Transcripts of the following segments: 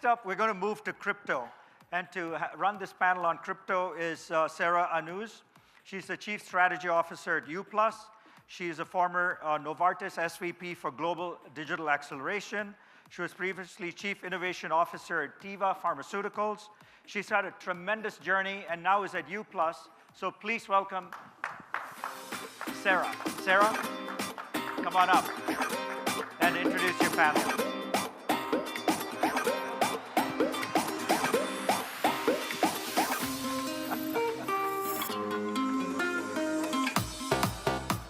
Next up, we're going to move to crypto. And to run this panel on crypto is Sarah Ainouz. She's the Chief Strategy Officer at U+. She is a former Novartis SVP for Global Digital Acceleration. She was previously Chief Innovation Officer at Teva Pharmaceuticals. She's had a tremendous journey and now is at U+. So please welcome Sarah. Sarah, come on up and introduce your panel.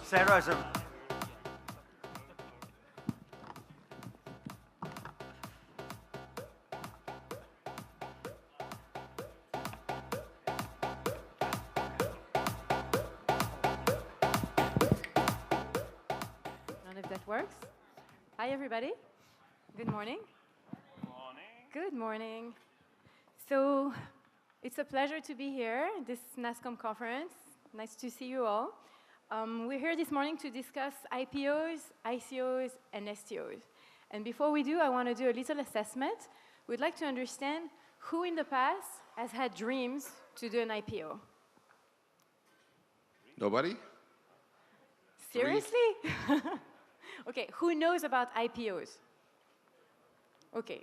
Sarah is a works. Hi, everybody. Good morning. Good morning. Good morning. So it's a pleasure to be here at this NASSCOM conference. Nice to see you all. We're here this morning to discuss IPOs, ICOs, and STOs. And before we do, I want to do a little assessment. We'd like to understand who in the past has had dreams to do an IPO. Nobody? Seriously? Okay, who knows about IPOs? Okay,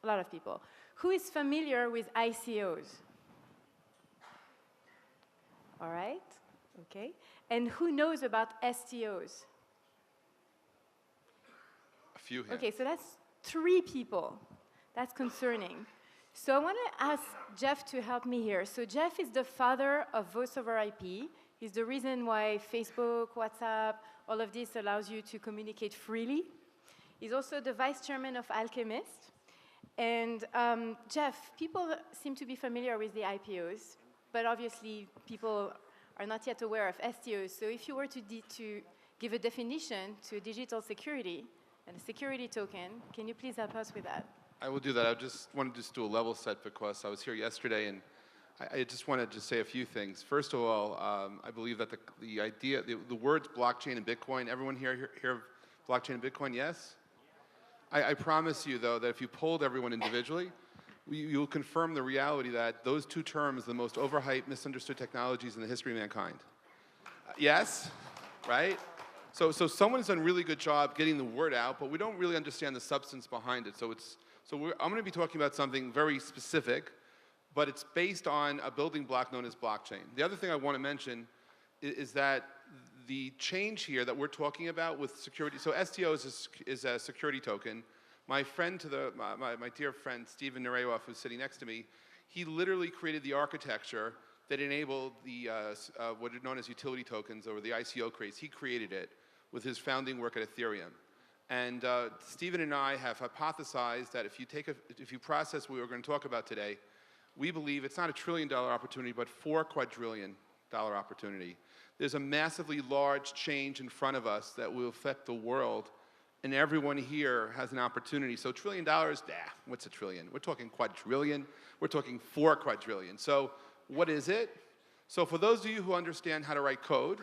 a lot of people. Who is familiar with ICOs? All right, okay. And who knows about STOs? A few here. Okay, so that's 3 people. That's concerning. So I want to ask Jeff to help me here. So Jeff is the father of Voice over IP. He's the reason why Facebook, WhatsApp, all of this allows you to communicate freely. He's also the vice chairman of Alchemist. And Jeff, people seem to be familiar with the IPOs, but obviously people are not yet aware of STOs. So if you were to give a definition to digital security and a security token, can you please help us with that? I will do that. I just wanted to just do a level set because I was here yesterday and I just wanted to say a few things. First of all, I believe that the idea, the words blockchain and Bitcoin, everyone here of blockchain and Bitcoin, yes? I promise you, though, that if you polled everyone individually, you'll confirm the reality that those 2 terms are the most overhyped, misunderstood technologies in the history of mankind. Yes? Right? So someone's done a really good job getting the word out, but we don't really understand the substance behind it. I'm going to be talking about something very specific, but it's based on a building block known as blockchain. The other thing I want to mention is that the change here that we're talking about with security, so STO is a security token. My friend, my dear friend, Steven Nerayoff, who's sitting next to me, he literally created the architecture that enabled the what are known as utility tokens, or the ICO craze. He created it with his founding work at Ethereum. And Steven and I have hypothesized that if you process what we're going to talk about today, we believe it's not $1 trillion opportunity, but $4 quadrillion opportunity. There's a massively large change in front of us that will affect the world, and everyone here has an opportunity. So $1 trillion, what's a trillion? We're talking quadrillion. We're talking 4 quadrillion. So what is it? So for those of you who understand how to write code,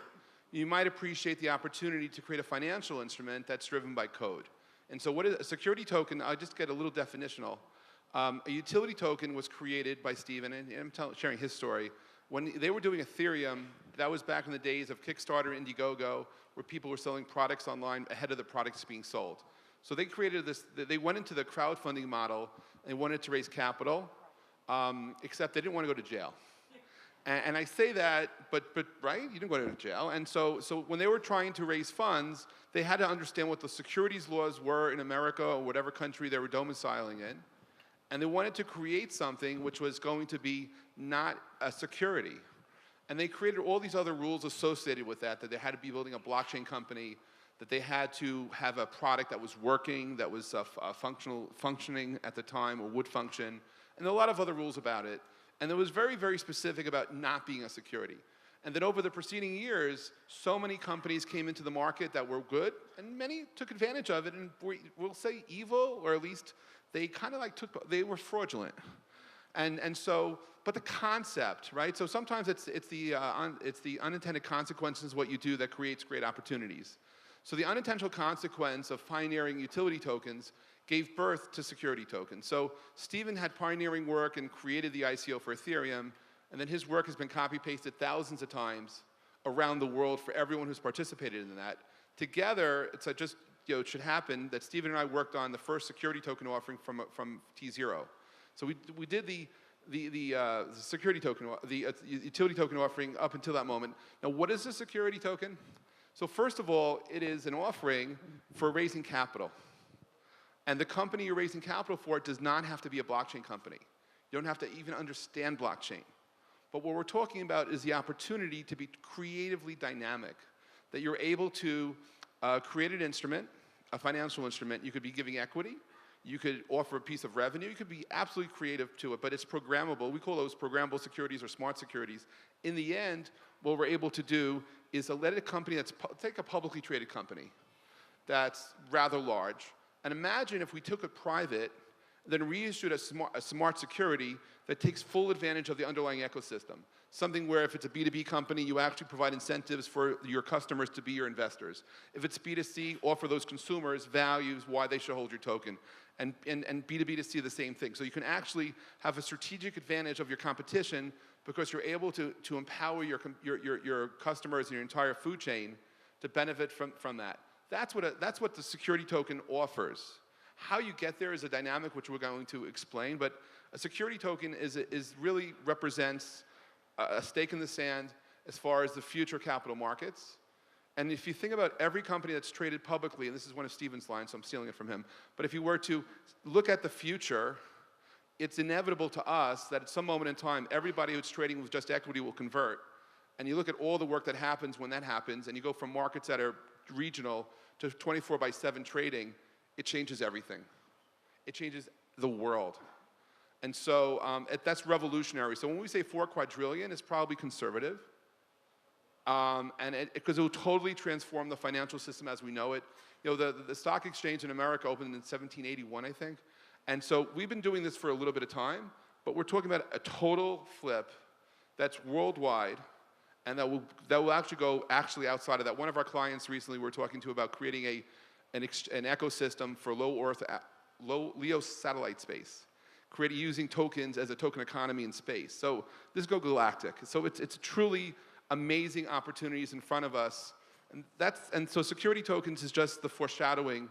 you might appreciate the opportunity to create a financial instrument that's driven by code. And so what is a security token? I'll just get a little definitional. A utility token was created by Steven, and I'm sharing his story. When they were doing Ethereum, that was back in the days of Kickstarter, Indiegogo, where people were selling products online ahead of the products being sold. So they created this, they went into the crowdfunding model and wanted to raise capital, except they didn't want to go to jail. And I say that, but right, you didn't go to jail. And so when they were trying to raise funds, they had to understand what the securities laws were in America or whatever country they were domiciling in. And they wanted to create something which was going to be not a security. And they created all these other rules associated with that they had to be building a blockchain company, that they had to have a product that was working, that was functioning at the time, or would function, and a lot of other rules about it. And it was very, very specific about not being a security. And then over the preceding years, so many companies came into the market that were good, and many took advantage of it, and we'll say evil, or at least they kind of like they were fraudulent. And so, but the concept, right? So sometimes it's the unintended consequences of what you do that creates great opportunities. So the unintentional consequence of pioneering utility tokens gave birth to security tokens. So Stephen had pioneering work and created the ICO for Ethereum, and then his work has been copy-pasted thousands of times around the world for everyone who's participated in that. Together, it's just, it should happen that Stephen and I worked on the first security token offering from T0. So we did the security token, the utility token offering up until that moment. Now, what is a security token? So first of all, it is an offering for raising capital. And the company you're raising capital for does not have to be a blockchain company. You don't have to even understand blockchain. But what we're talking about is the opportunity to be creatively dynamic, that you're able to create an instrument, a financial instrument. You could be giving equity. You could offer a piece of revenue. You could be absolutely creative to it, but it's programmable. We call those programmable securities or smart securities. In the end, what we're able to do is let a company take a publicly traded company that's rather large, and imagine if we took it private, then reissued a smart security that takes full advantage of the underlying ecosystem. Something where if it's a B2B company, you actually provide incentives for your customers to be your investors. If it's B2C, offer those consumers values why they should hold your token. And B2B2C, the same thing. So you can actually have a strategic advantage of your competition because you're able to empower your customers and your entire food chain to benefit from that. That's what the security token offers. How you get there is a dynamic which we're going to explain, but a security token really represents a stake in the sand as far as the future capital markets. And if you think about every company that's traded publicly, and this is one of Stephen's lines, so I'm stealing it from him, but if you were to look at the future, it's inevitable to us that at some moment in time, everybody who's trading with just equity will convert. And you look at all the work that happens when that happens, and you go from markets that are regional to 24/7 trading, it changes everything. It changes the world. And so that's revolutionary. So when we say 4 quadrillion, it's probably conservative. Because it will totally transform the financial system as we know it. The stock exchange in America opened in 1781, I think. And so we've been doing this for a little bit of time, but we're talking about a total flip that's worldwide, and that will actually go outside of that. One of our clients recently we were talking to about creating an ecosystem for low LEO satellite space, using tokens as a token economy in space. So this goes galactic. So it's truly amazing opportunities in front of us, and so security tokens is just the foreshadowing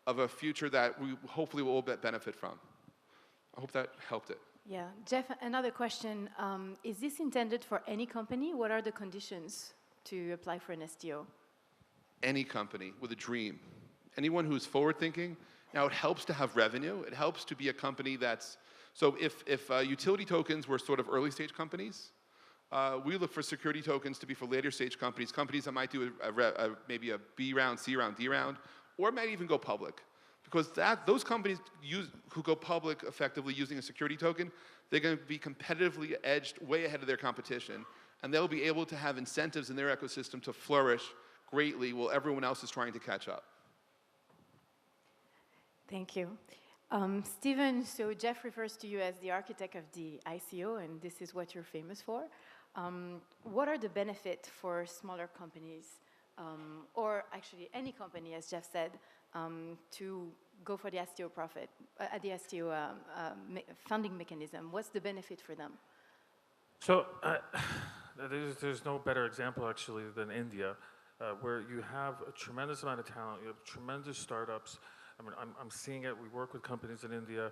of a future that we hopefully will all benefit from. I hope that helped it. Yeah, Jeff, another question. Is this intended for any company? What are the conditions to apply for an STO? Any company with a dream. Anyone who's forward-thinking. Now, it helps to have revenue. It helps to be a company that's, so if utility tokens were sort of early-stage companies, we look for security tokens to be for later-stage companies that might do maybe a B round, C round, D round, or might even go public. Because those companies who go public effectively using a security token, they're going to be competitively edged way ahead of their competition, and they'll be able to have incentives in their ecosystem to flourish greatly while everyone else is trying to catch up. Thank you. Stephen, so Jeff refers to you as the architect of the ICO, and this is what you're famous for. What are the benefits for smaller companies, or actually any company, as Jeff said, to go for the STO funding mechanism? What's the benefit for them? So there's no better example actually than India, where you have a tremendous amount of talent, you have tremendous startups. I mean, I'm seeing it. We work with companies in India,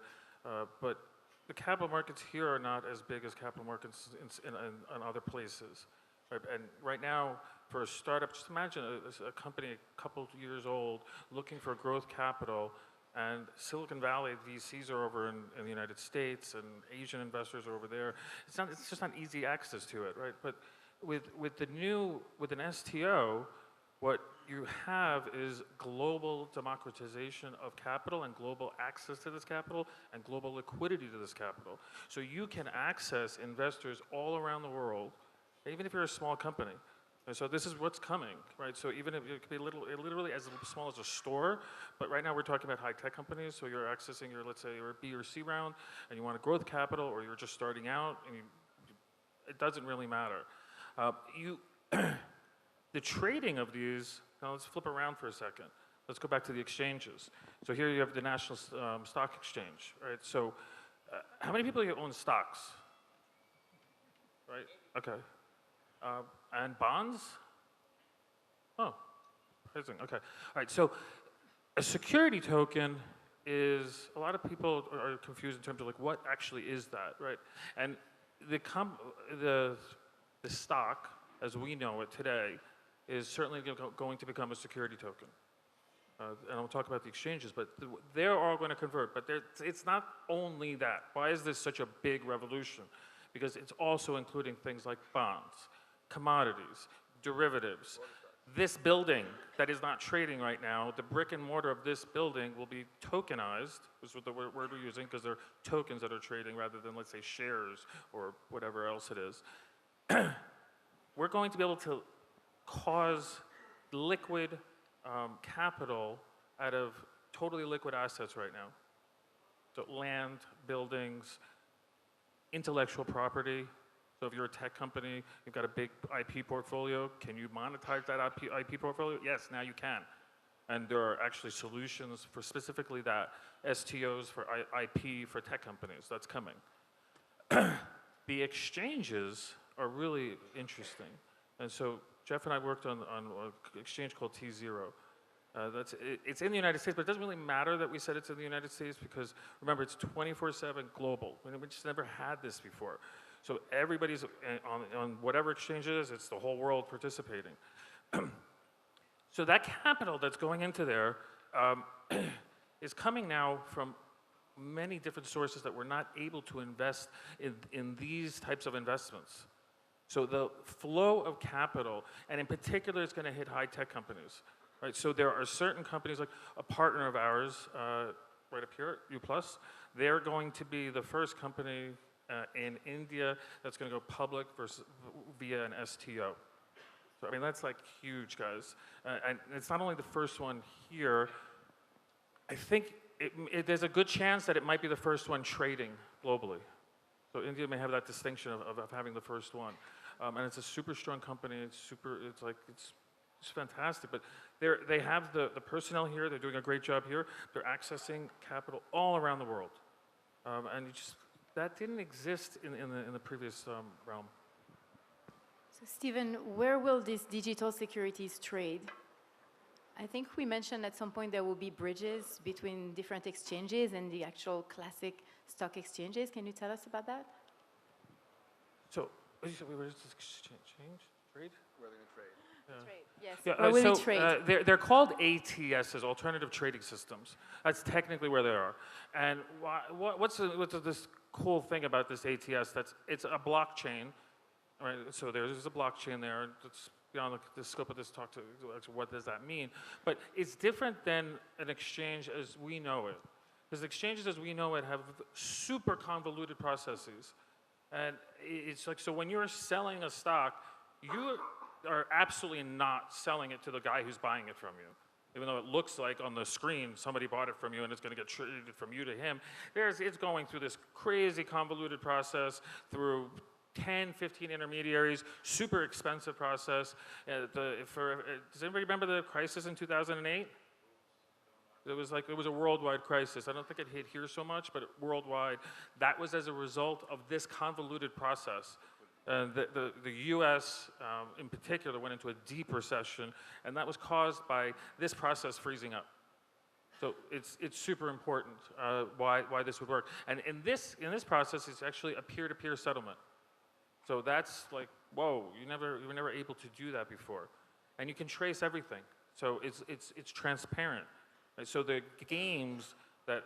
but the capital markets here are not as big as capital markets in other places. Right? And right now, for a startup, just imagine a company a couple years old looking for growth capital, and Silicon Valley VCs are over in the United States, and Asian investors are over there. It's just not easy access to it, right? But with an STO, what you have is global democratization of capital and global access to this capital and global liquidity to this capital. So you can access investors all around the world, even if you're a small company. And so this is what's coming, right? So even if it could be literally as small as a store, but right now we're talking about high-tech companies, so you're accessing let's say, your B or C round, and you want a growth capital, or you're just starting out, and it doesn't really matter. The trading of these, now let's flip around for a second. let's go back to the exchanges. So here you have the National Stock Exchange, right? So how many people here own stocks? Right, okay. And bonds? Oh, amazing, okay. All right, so a security token is, a lot of people are confused in terms of like, what actually is that, right? And the stock, as we know it today, is certainly going to become a security token. And I'll talk about the exchanges, but they're all going to convert. But it's not only that. Why is this such a big revolution? Because it's also including things like bonds, commodities, derivatives. This building that is not trading right now, the brick and mortar of this building will be tokenized, which is the word we're using, because they're tokens that are trading rather than, let's say, shares or whatever else it is. We're going to be able to cause liquid capital out of totally liquid assets right now. So land, buildings, intellectual property. So if you're a tech company, you've got a big IP portfolio, can you monetize that IP portfolio? Yes, now you can. And there are actually solutions for specifically that, STOs for IP for tech companies, that's coming. The exchanges are really interesting. And so Jeff and I worked on an exchange called T0. It's in the United States, but it doesn't really matter that we said it's in the United States because, remember, it's 24/7 global. We just never had this before. So everybody's on whatever exchange it is, it's the whole world participating. So that capital that's going into there is coming now from many different sources that we're not able to invest in these types of investments. So the flow of capital, and in particular, it's going to hit high-tech companies. Right? So there are certain companies, like a partner of ours, right up here, U+, they're going to be the first company in India that's going to go public via an STO. So I mean, that's like huge, guys. And it's not only the first one here, I think there's a good chance that it might be the first one trading globally. So India may have that distinction of having the first one. And it's a super strong company, it's fantastic, but they have the personnel here, they're doing a great job here, they're accessing capital all around the world. And that didn't exist in the previous realm. So Stephen, where will these digital securities trade? I think we mentioned at some point there will be bridges between different exchanges and the actual classic stock exchanges. Can you tell us about that? So, where does this exchange trade? Where are they going to trade? Trade, yes. Yeah, Where will it trade? They're called ATSs, alternative trading systems. That's technically where they are. And what's this cool thing about this ATS? It's a blockchain, right? So there's a blockchain there. It's beyond the scope of this talk to what does that mean. But it's different than an exchange as we know it. Because exchanges as we know it have super convoluted processes. And it's like, so when you're selling a stock, you are absolutely not selling it to the guy who's buying it from you. Even though it looks like on the screen somebody bought it from you and it's going to get traded from you to him, it's going through this crazy convoluted process through 10, 15 intermediaries, super expensive process. Does anybody remember the crisis in 2008? It was a worldwide crisis. I don't think it hit here so much, but worldwide. That was as a result of this convoluted process. The US, in particular, went into a deep recession, and that was caused by this process freezing up. So it's super important why this would work. And in this process, it's actually a peer-to-peer settlement. So that's like, whoa, you were never able to do that before. And you can trace everything. So it's transparent. Right? So the games that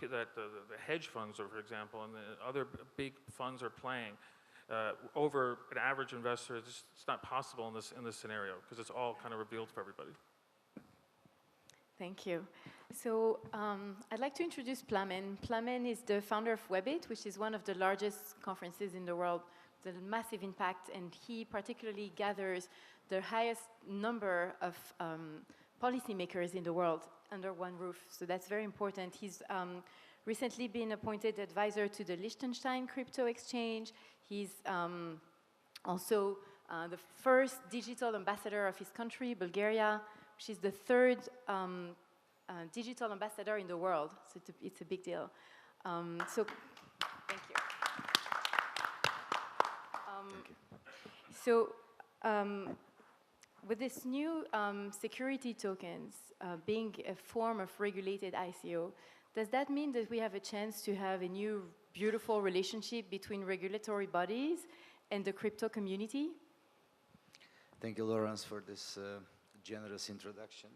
the hedge funds, for example, and the other big funds are playing, over an average investor, it's not possible in this scenario because it's all kind of revealed for everybody. Thank you. So I'd like to introduce Plamen. Plamen is the founder of Webit, which is one of the largest conferences in the world, with a massive impact, and he particularly gathers the highest number of policymakers in the world under one roof. So that's very important. He's recently been appointed advisor to the Liechtenstein crypto exchange. He's also the first digital ambassador of his country, Bulgaria, she's the third digital ambassador in the world, so it's a big deal. So, thank you. So, with this new security tokens being a form of regulated ICO, does that mean that we have a chance to have a new beautiful relationship between regulatory bodies and the crypto community? Thank you, Laurence, for this generous introduction.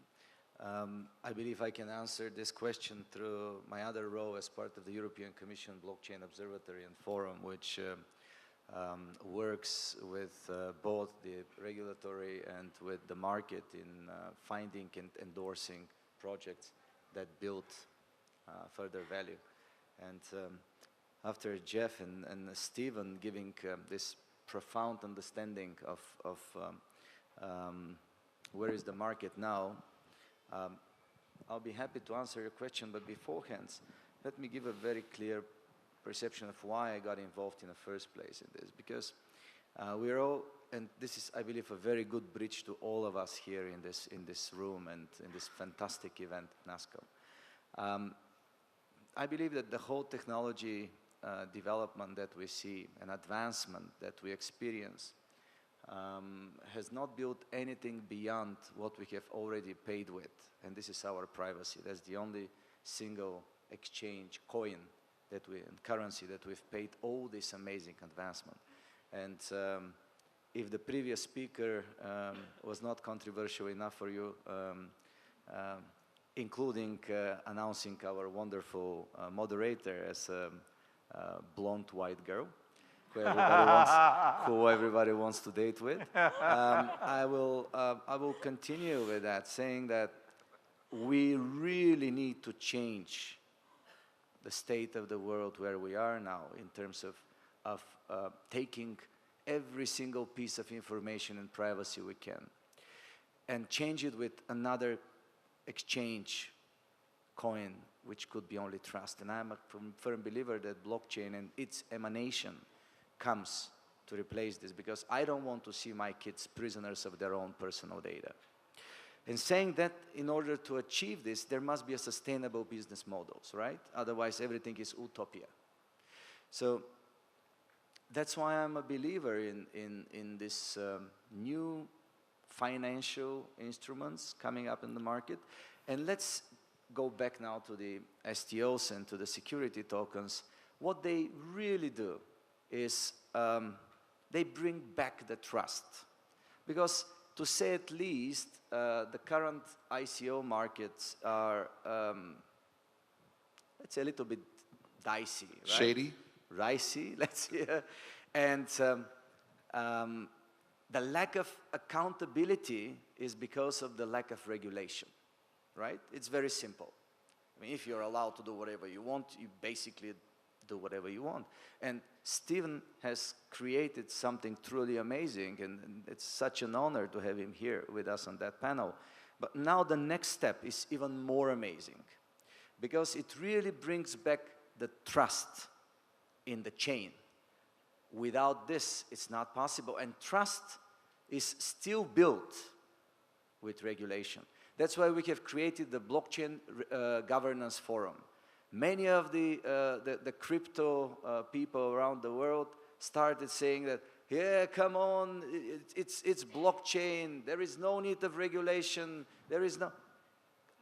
I believe I can answer this question through my other role as part of the European Commission Blockchain Observatory and Forum, which works with both the regulatory and with the market in finding and endorsing projects that build further value. And after Jeff and Stephen giving this profound understanding of where is the market now, I'll be happy to answer your question, but beforehand, let me give a very clear perception of why I got involved in the first place in this. Because we're all, and this is, I believe, a very good bridge to all of us here in this room and in this fantastic event, NASSCOM. I believe that the whole technology development that we see and advancement that we experience has not built anything beyond what we have already paid with, and this is our privacy. That's the only single exchange coin that and currency that we've paid all this amazing advancement. And if the previous speaker was not controversial enough for you, including announcing our wonderful moderator as a blonde white girl, who everybody wants to date with. I will continue with that, saying that we really need to change the state of the world where we are now in terms of taking every single piece of information and privacy we can and change it with another exchange coin, which could be only trust. And I'm a firm believer that blockchain and its emanation comes to replace this, because I don't want to see my kids prisoners of their own personal data. And saying that in order to achieve this, there must be a sustainable business models, right? Otherwise, everything is utopia. So that's why I'm a believer in this new financial instruments coming up in the market. And let's go back now to the STOs and to the security tokens. What they really do is they bring back the trust. Because to say at least, the current ICO markets are, let's say, a little bit dicey, right? Shady? Ricey, let's say. And the lack of accountability is because of the lack of regulation, right? It's very simple. I mean, if you're allowed to do whatever you want, you basically do whatever you want. And Stephen has created something truly amazing, and it's such an honor to have him here with us on that panel. But now the next step is even more amazing, because it really brings back the trust in the chain. Without this, it's not possible, and trust is still built with regulation. That's why we have created the Blockchain Governance Forum. Many of the crypto people around the world started saying that, yeah, come on, it's blockchain, there is no need of regulation, there is no,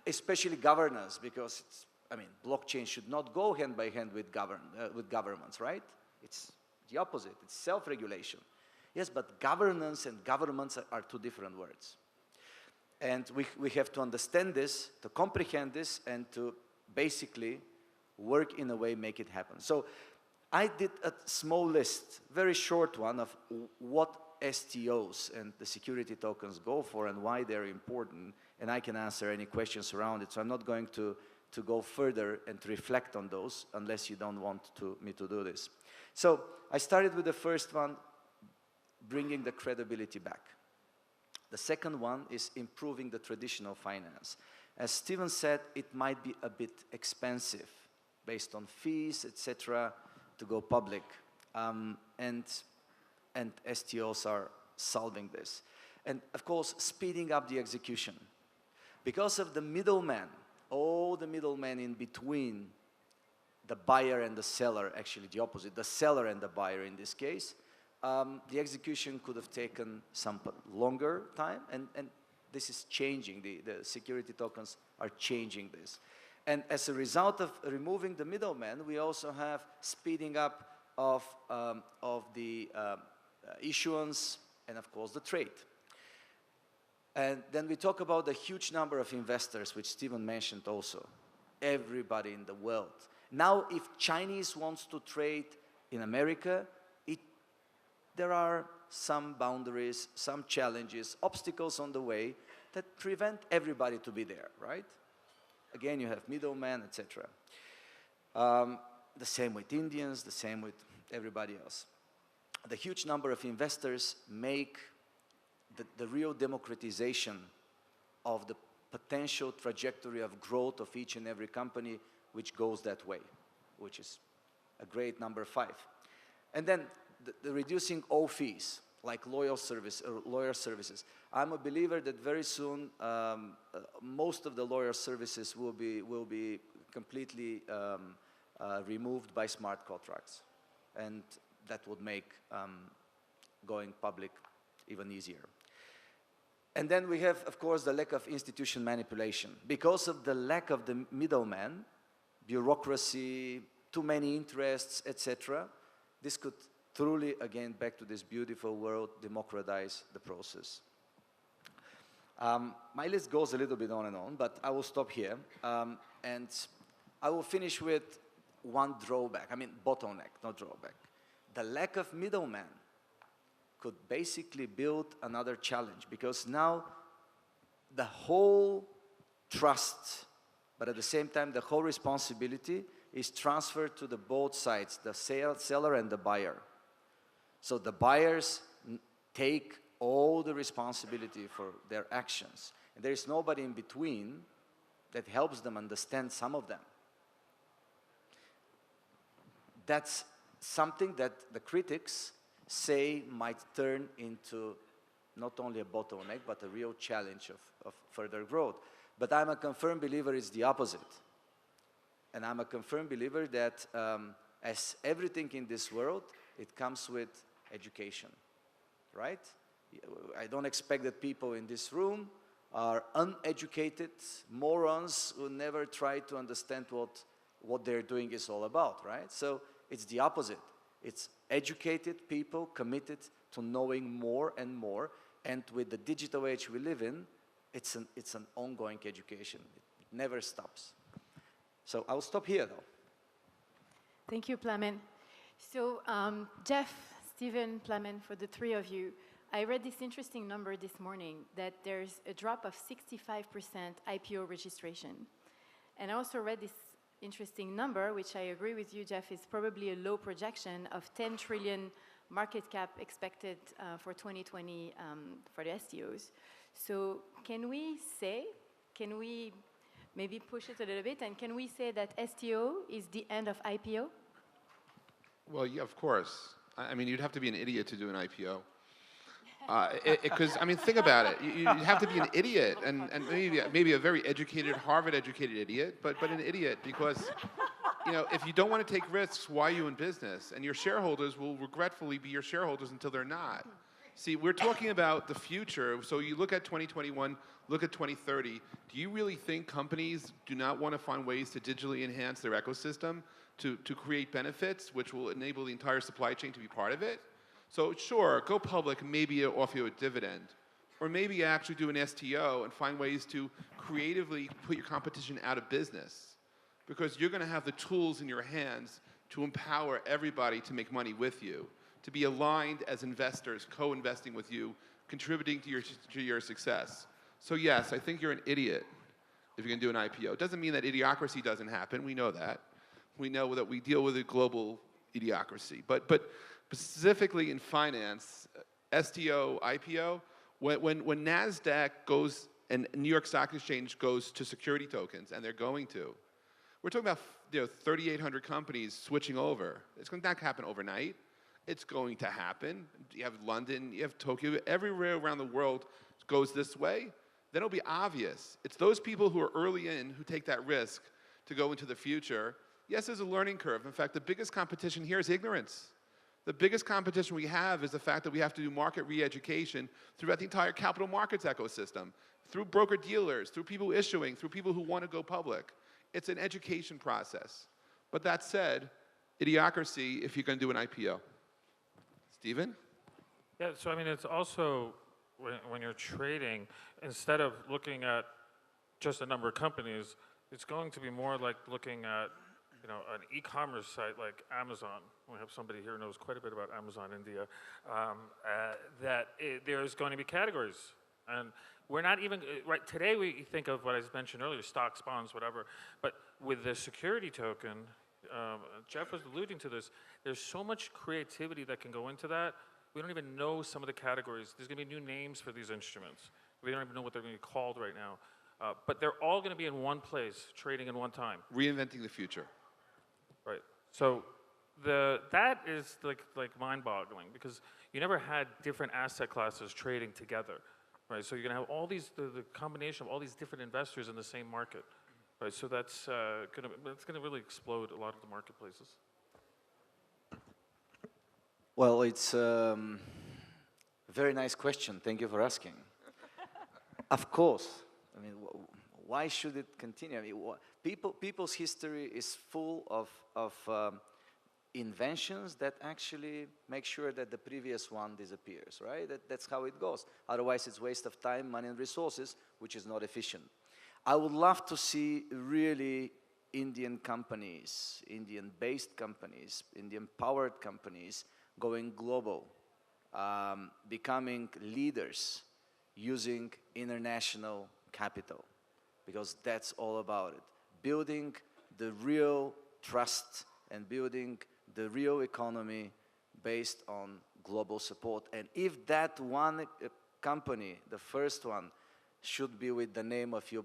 especially governance, because it's, I mean, blockchain should not go hand by hand with governments, right? It's the opposite, it's self-regulation. Yes, but governance and governments are two different words. And we have to understand this, to comprehend this, and to basically work in a way, make it happen. So I did a small list, very short one, of what STOs and the security tokens go for and why they're important, and I can answer any questions around it. So I'm not going to go further and to reflect on those unless you don't want me to do this. So I started with the first one, bringing the credibility back. The second one is improving the traditional finance. As Stephen said, it might be a bit expensive based on fees, etc., to go public. And STOs are solving this. And of course, speeding up the execution. Because of the middleman, all the middlemen in between the buyer and the seller, actually the opposite, the seller and the buyer in this case, the execution could have taken some longer time, and this is changing. The security tokens are changing this. And as a result of removing the middleman, we also have speeding up of the issuance and, of course, the trade. And then we talk about the huge number of investors, which Stephen mentioned also. Everybody in the world. Now, if Chinese wants to trade in America, there are some boundaries, some challenges, obstacles on the way that prevent everybody to be there, right? Again, you have middlemen, etc. The same with Indians, the same with everybody else. The huge number of investors make the real democratization of the potential trajectory of growth of each and every company which goes that way, which is a great number 5. And then the reducing all fees, like lawyer services. I'm a believer that very soon most of the lawyer services will be completely removed by smart contracts, and that would make going public even easier. And then we have, of course, the lack of institution manipulation. Because of the lack of the middleman, bureaucracy, too many interests, etc., this could truly, again, back to this beautiful word, democratize the process. My list goes a little bit on and on, but I will stop here. And I will finish with one drawback, bottleneck, not drawback. The lack of middleman could basically build another challenge, because now the whole trust, but at the same time the whole responsibility is transferred to the both sides, the seller and the buyer. So the buyers take all the responsibility for their actions. And there is nobody in between that helps them understand some of them. That's something that the critics say might turn into not only a bottleneck, but a real challenge of further growth. But I'm a confirmed believer it's the opposite. And I'm a confirmed believer that as everything in this world, it comes with education, right? I don't expect that people in this room are uneducated morons who never try to understand what they're doing is all about, right? So it's the opposite. It's educated people committed to knowing more and more, and with the digital age we live in, it's an ongoing education. It never stops. So I'll stop here, though. Thank you, Plamen. So Jeff, Stephen, Plamen, for the three of you, I read this interesting number this morning that there's a drop of 65% IPO registration. And I also read this interesting number, which I agree with you, Jeff, is probably a low projection of 10 trillion market cap expected for 2020 for the STOs. So can we maybe push it a little bit, and can we say that STO is the end of IPO? Well, yeah, of course. I mean, you'd have to be an idiot to do an IPO. Because, think about it. You'd have to be an idiot, and maybe a very educated, Harvard-educated idiot, but an idiot because, if you don't want to take risks, why are you in business? And your shareholders will regretfully be your shareholders until they're not. See, we're talking about the future. So you look at 2021, look at 2030. Do you really think companies do not want to find ways to digitally enhance their ecosystem to create benefits, which will enable the entire supply chain to be part of it? So sure, go public, maybe offer you a dividend. Or maybe actually do an STO and find ways to creatively put your competition out of business. Because you're going to have the tools in your hands to empower everybody to make money with you, to be aligned as investors, co-investing with you, contributing to your success. So yes, I think you're an idiot if you're going to do an IPO. It doesn't mean that idiocracy doesn't happen. We know that. We know that we deal with a global idiocracy. But specifically in finance, STO, IPO, when NASDAQ goes and New York Stock Exchange goes to security tokens, and they're going to, we're talking about 3,800 companies switching over. It's going to not happen overnight. It's going to happen. You have London, you have Tokyo, everywhere around the world goes this way. then it'll be obvious. It's those people who are early in who take that risk to go into the future. Yes, there's a learning curve. In fact, the biggest competition here is ignorance. The biggest competition we have is the fact that we have to do market re-education throughout the entire capital markets ecosystem, through broker-dealers, through people issuing, through people who want to go public. It's an education process. But that said, idiocracy if you're going to do an IPO. Stephen? Yeah, so I mean, it's also, when you're trading, instead of looking at just a number of companies, it's going to be more like looking at, you know, an e-commerce site like Amazon. We have somebody here who knows quite a bit about Amazon India. There's going to be categories. And we're not even, right, today we think of what I mentioned earlier, stocks, bonds, whatever. But with the security token, Jeff was alluding to this, there's so much creativity that can go into that. We don't even know some of the categories. There's going to be new names for these instruments. We don't even know what they're going to be called right now. But they're all going to be in one place, trading in one time. Reinventing the future. Right. So that is like mind-boggling, because you never had different asset classes trading together. Right. So you're going to have all these, the combination of all these different investors in the same market. Right. So that's going to really explode a lot of the marketplaces. Well, it's a very nice question. Thank you for asking. Of course. I mean, why should it continue? I mean, people's history is full of inventions that actually make sure that the previous one disappears, right? That's how it goes. Otherwise, it's waste of time, money, and resources, which is not efficient. I would love to see really Indian companies, Indian-based companies, Indian-powered companies going global, becoming leaders using international capital, because that's all about it. Building the real trust and building the real economy based on global support. And if that one company, the first one, should be with the name of U+,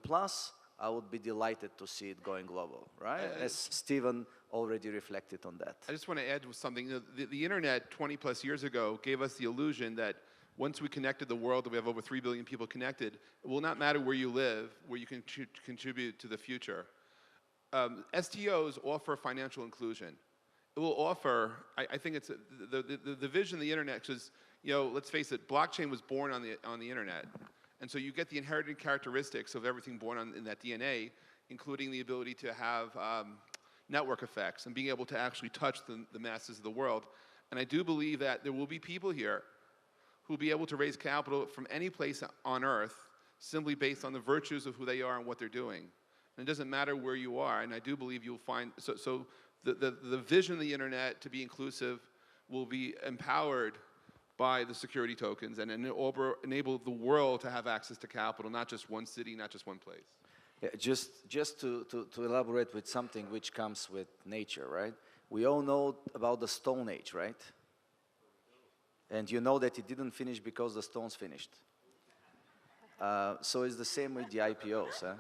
I would be delighted to see it going global, right? As Stephen already reflected on that. I just want to add something. The internet 20 plus years ago gave us the illusion that once we connected the world, and we have over 3 billion people connected, it will not matter where you live, where you can contribute to the future. STOs offer financial inclusion. It will offer, I think it's the vision of the internet, because, you know, let's face it, blockchain was born on the internet. And so you get the inherited characteristics of everything born in that DNA, including the ability to have network effects and being able to actually touch the masses of the world. And I do believe that there will be people here who will be able to raise capital from any place on earth simply based on the virtues of who they are and what they're doing. And it doesn't matter where you are, and I do believe you'll find, so the vision of the internet to be inclusive will be empowered by the security tokens and enable the world to have access to capital, not just one city, not just one place. Yeah, just to elaborate with something which comes with nature, right? We all know about the Stone Age, right? And you know that it didn't finish because the stones finished. So it's the same with the IPOs. Huh?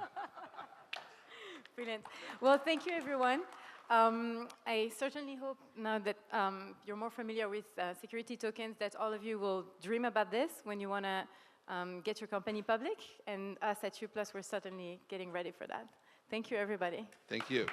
Brilliant. Well, thank you, everyone. I certainly hope now that you're more familiar with security tokens, that all of you will dream about this when you want to get your company public. And us at U+, we're certainly getting ready for that. Thank you, everybody. Thank you.